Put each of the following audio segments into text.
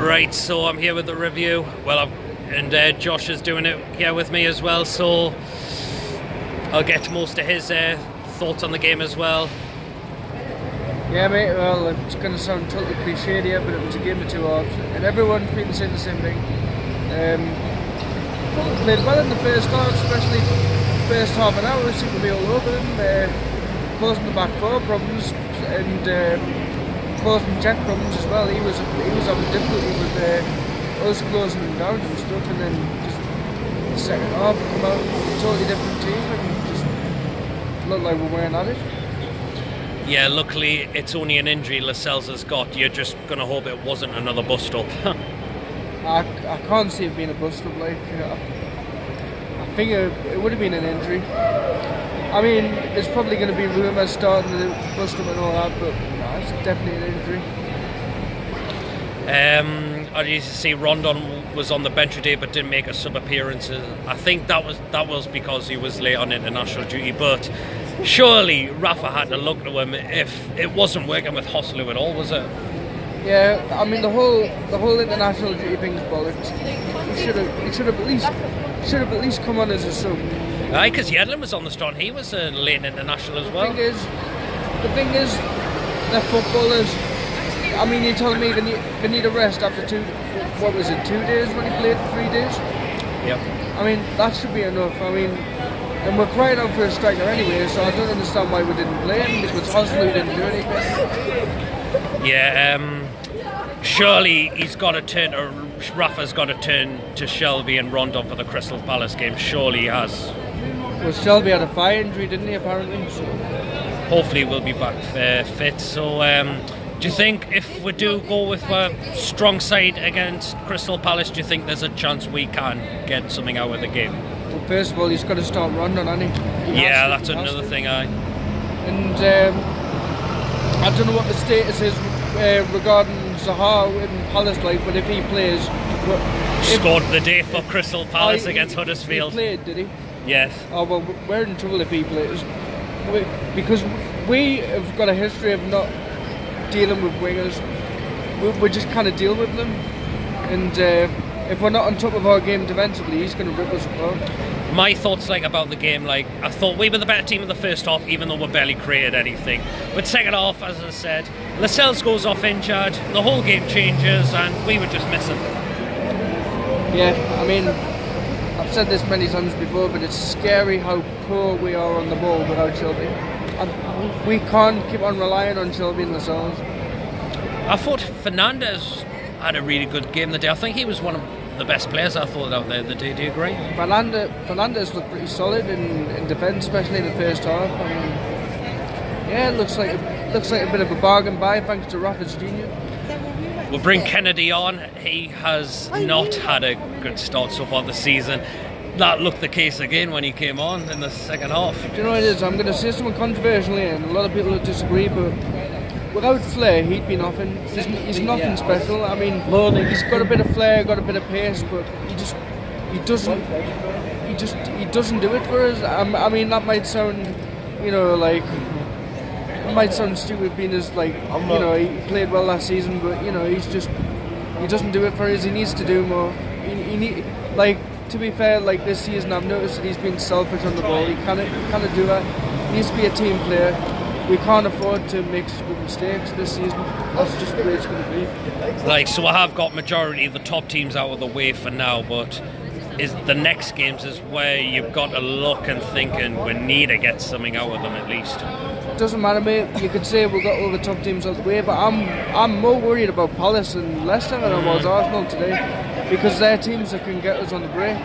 Right, so I'm here with the review. Well, Josh is doing it here with me as well, so I'll get most of his thoughts on the game as well. Yeah, mate, well, it's going to sound totally cliched here, but it was a game of two halves, and everyone's been saying the same thing. Played well in the first half, especially the first half an hour, seemed to be all over them, causing the back four problems, and causing Jack problems as well. He was having difficulty with us closing him down and stuff, and then just the second half come out a totally different team and just looked like we're wearing at it. Yeah, luckily it's only an injury Lascelles has got. You're just going to hope it wasn't another bust-up. I can't see it being a bust-up. Like, I think it would have been an injury. I mean, there's probably going to be rumours starting to bust-up and all that, but no, it's definitely an injury. I used to see Rondon was on the bench today but didn't make a sub-appearance. I think that was because he was late on international duty, but surely Rafa had to look to him if it wasn't working with Hoslu at all, was it? Yeah, I mean the whole international duty thing's bollocks. He should have at least come on as a sub. Aye, because Yedlin was on the start. He was a late international as well. The thing is, they're footballers. I mean, you're telling me they need a rest after 2 days when he played 3 days? Yep. I mean, that should be enough. I mean, and we're crying out for a striker anyway, so I don't understand why we didn't play him, because Hoslu didn't do anything. Yeah, surely he's got to turn to, Rafa's got to turn to Shelby and Rondon for the Crystal Palace game. Surely he has. Well, Shelby had a thigh injury, didn't he, apparently? So hopefully we'll be back fit. So do you think if we do go with a strong side against Crystal Palace, do you think there's a chance we can get something out of the game? Well, first of all, he's got to start Rondon, hasn't he? Yeah, that's another thing, aye. And I don't know what the status is regarding Zaha in Palace, like, but if he plays... Scored the day for Crystal Palace against Huddersfield. He played, did he? Yes. Oh, well, we're in trouble if he plays. Because we have got a history of not dealing with wingers. We just kind of deal with them. And if we're not on top of our game defensively, he's going to rip us apart. My thoughts about the game, I thought we were the better team in the first half, even though we barely created anything. But second half, as I said, Lascelles goes off injured, the whole game changes, and we were just missing. Yeah, I mean, I've said this many times before, but it's scary how poor we are on the ball without Shelby. And we can't keep on relying on Shelby and Lascelles. I thought Fernandez had a really good game the day. I think he was one of the best players I thought out there the day. Do you agree? Fernandez looked pretty solid in defence, especially in the first half. I mean, yeah, it looks like a bit of a bargain buy thanks to Rafa's Jr. We'll bring Kennedy on. He has not had a good start so far this season. That looked the case again when he came on in the second half. Do you know what it is? I'm going to say something controversial here, and a lot of people will disagree, but without flair, he'd be nothing. He's nothing special. I mean, he's got a bit of flair, got a bit of pace, but he doesn't do it for us. I mean, that might sound, it might sound stupid being as he played well last season, but he doesn't do it for us. He needs to do more. To be fair, this season I've noticed that he's been selfish on the ball. He can't do that. He needs to be a team player. We can't afford to make stupid mistakes this season. That's just the way it's going to be. So I have got majority of the top teams out of the way for now, but the next games is where you've got to look and think, and we need to get something out of them at least. Doesn't matter, mate. You could say we've got all the top teams out of the way, but I'm more worried about Palace and Leicester than I was Arsenal today, because they're teams that can get us on the break.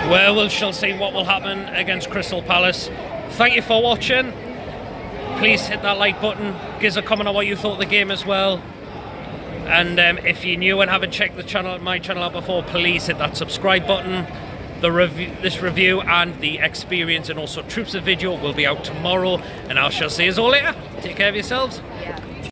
Well, we shall see what will happen against Crystal Palace. Thank you for watching. Please hit that like button. Give us a comment on what you thought of the game as well. And if you're new and haven't checked my channel out before, please hit that subscribe button. This review and the experience and also troops of video will be out tomorrow, and I shall see you all later. Take care of yourselves. Yeah.